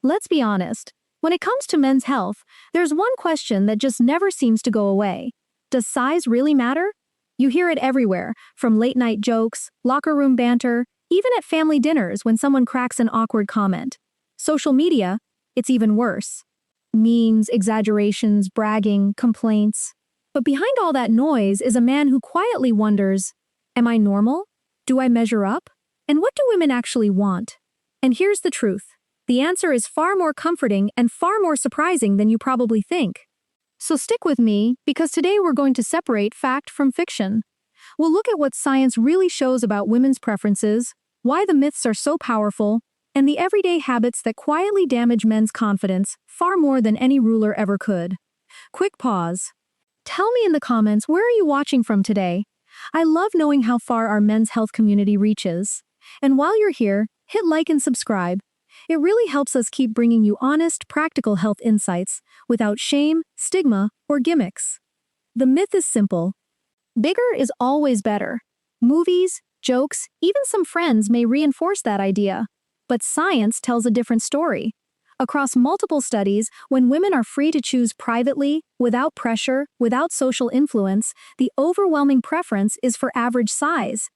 Let's be honest. When it comes to men's health, there's one question that just never seems to go away. Does size really matter? You hear it everywhere, from late-night jokes, locker room banter, even at family dinners when someone cracks an awkward comment. Social media, it's even worse. Memes, exaggerations, bragging, complaints. But behind all that noise is a man who quietly wonders, am I normal? Do I measure up? And what do women actually want? And here's the truth. The answer is far more comforting and far more surprising than you probably think. So stick with me, because today we're going to separate fact from fiction. We'll look at what science really shows about women's preferences, why the myths are so powerful, and the everyday habits that quietly damage men's confidence far more than any ruler ever could. Quick pause. Tell me in the comments, where are you watching from today? I love knowing how far our men's health community reaches. And while you're here, hit like and subscribe. It really helps us keep bringing you honest, practical health insights without shame, stigma, or gimmicks. The myth is simple. Bigger is always better. Movies, jokes, even some friends may reinforce that idea. But science tells a different story. Across multiple studies, when women are free to choose privately, without pressure, without social influence, the overwhelming preference is for average size.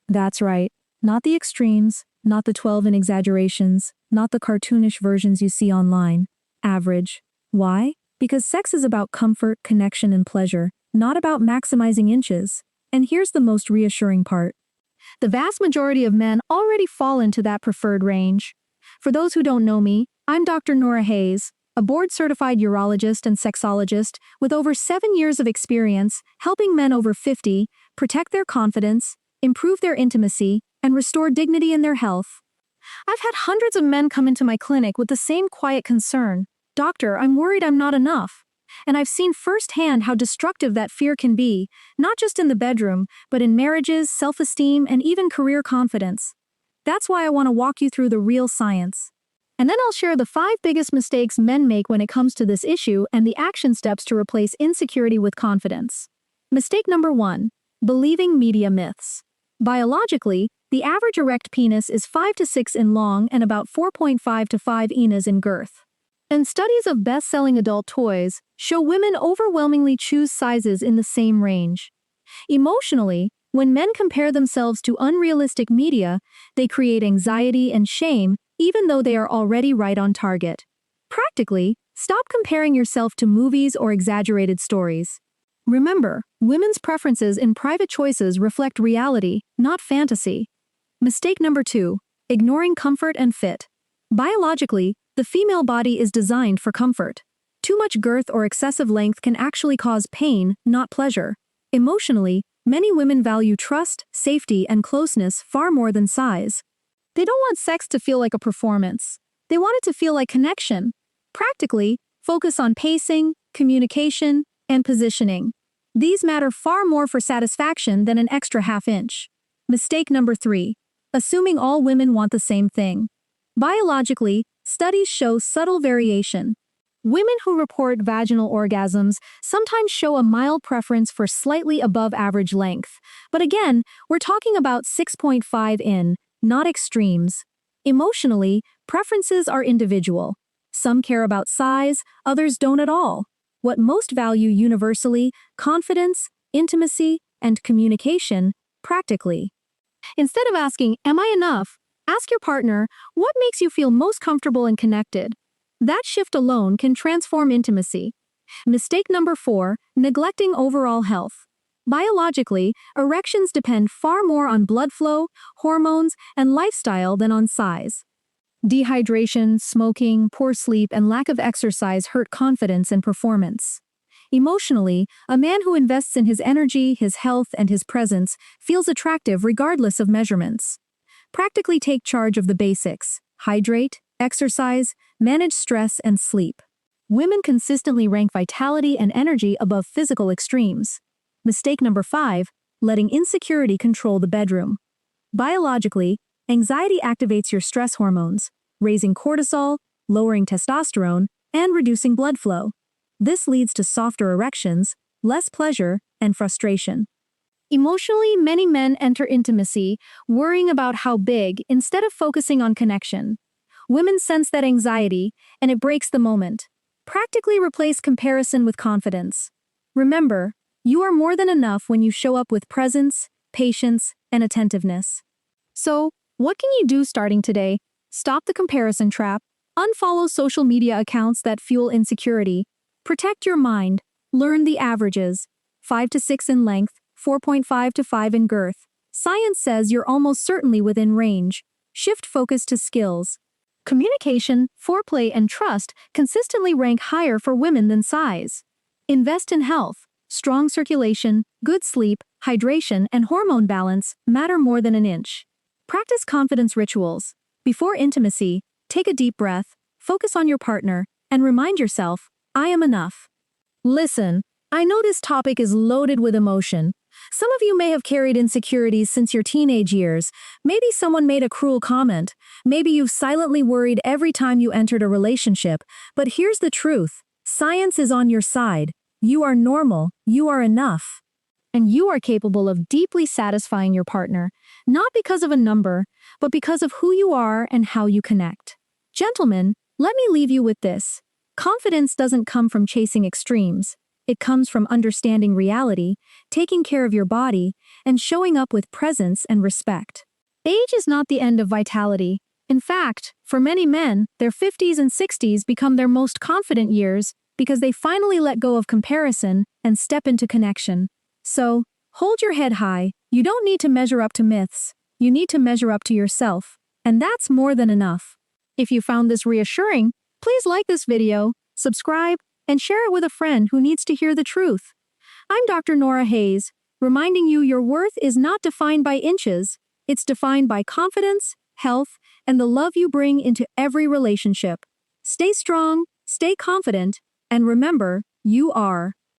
That's right. Not the extremes, not the 12 in exaggerations, not the cartoonish versions you see online. Average. Why? Because sex is about comfort, connection, and pleasure, not about maximizing inches. And here's the most reassuring part. The vast majority of men already fall into that preferred range. For those who don't know me, I'm Dr. Nora Hayes, a board-certified urologist and sexologist with over 7 years of experience helping men over 50 protect their confidence, improve their intimacy, and restore dignity in their health. I've had hundreds of men come into my clinic with the same quiet concern. Doctor, I'm worried I'm not enough. And I've seen firsthand how destructive that fear can be, not just in the bedroom, but in marriages, self-esteem, and even career confidence. That's why I want to walk you through the real science. And then I'll share the 5 biggest mistakes men make when it comes to this issue and the action steps to replace insecurity with confidence. Mistake number 1. Believing media myths. Biologically, the average erect penis is 5 to 6 in long and about 4.5 to 5 inches in girth. And studies of best-selling adult toys show women overwhelmingly choose sizes in the same range. Emotionally, when men compare themselves to unrealistic media, they create anxiety and shame even though they are already right on target. Practically, stop comparing yourself to movies or exaggerated stories. Remember, women's preferences in private choices reflect reality, not fantasy. Mistake number 2. Ignoring comfort and fit. Biologically, the female body is designed for comfort. Too much girth or excessive length can actually cause pain, not pleasure. Emotionally, many women value trust, safety, and closeness far more than size. They don't want sex to feel like a performance. They want it to feel like connection. Practically, focus on pacing, communication, and positioning. These matter far more for satisfaction than an extra half inch. Mistake number 3. Assuming all women want the same thing. Biologically, studies show subtle variation. Women who report vaginal orgasms sometimes show a mild preference for slightly above average length. But again, we're talking about 6.5 in, not extremes. Emotionally, preferences are individual. Some care about size, others don't at all. What most value universally, confidence, intimacy, and communication, practically. Instead of asking, am I enough? Ask your partner, what makes you feel most comfortable and connected? That shift alone can transform intimacy. Mistake number 4, neglecting overall health. Biologically, erections depend far more on blood flow, hormones, and lifestyle than on size. Dehydration, smoking, poor sleep, and lack of exercise hurt confidence and performance. Emotionally, a man who invests in his energy, his health, and his presence feels attractive regardless of measurements. Practically take charge of the basics: hydrate, exercise, manage stress, and sleep. Women consistently rank vitality and energy above physical extremes. Mistake number 5, letting insecurity control the bedroom. Biologically, anxiety activates your stress hormones, raising cortisol, lowering testosterone, and reducing blood flow. This leads to softer erections, less pleasure, and frustration. Emotionally, many men enter intimacy worrying about how big instead of focusing on connection. Women sense that anxiety, and it breaks the moment. Practically replace comparison with confidence. Remember, you are more than enough when you show up with presence, patience, and attentiveness. So, what can you do starting today? Stop the comparison trap, unfollow social media accounts that fuel insecurity, protect your mind, learn the averages 5 to 6 in length, 4.5 to 5 in girth. Science says you're almost certainly within range. Shift focus to skills. Communication, foreplay, and trust consistently rank higher for women than size. Invest in health. Strong circulation, good sleep, hydration, and hormone balance matter more than an inch. Practice confidence rituals. Before intimacy, take a deep breath, focus on your partner, and remind yourself, I am enough. Listen, I know this topic is loaded with emotion. Some of you may have carried insecurities since your teenage years. Maybe someone made a cruel comment. Maybe you've silently worried every time you entered a relationship. But here's the truth. Science is on your side. You are normal. You are enough. And you are capable of deeply satisfying your partner, not because of a number, but because of who you are and how you connect. Gentlemen, let me leave you with this. Confidence doesn't come from chasing extremes. It comes from understanding reality, taking care of your body, and showing up with presence and respect. Age is not the end of vitality. In fact, for many men, their 50s and 60s become their most confident years because they finally let go of comparison and step into connection. So, hold your head high. You don't need to measure up to myths. You need to measure up to yourself. And that's more than enough. If you found this reassuring, please like this video, subscribe, and share it with a friend who needs to hear the truth. I'm Dr. Nora Hayes, reminding you your worth is not defined by inches. It's defined by confidence, health, and the love you bring into every relationship. Stay strong, stay confident, and remember, you are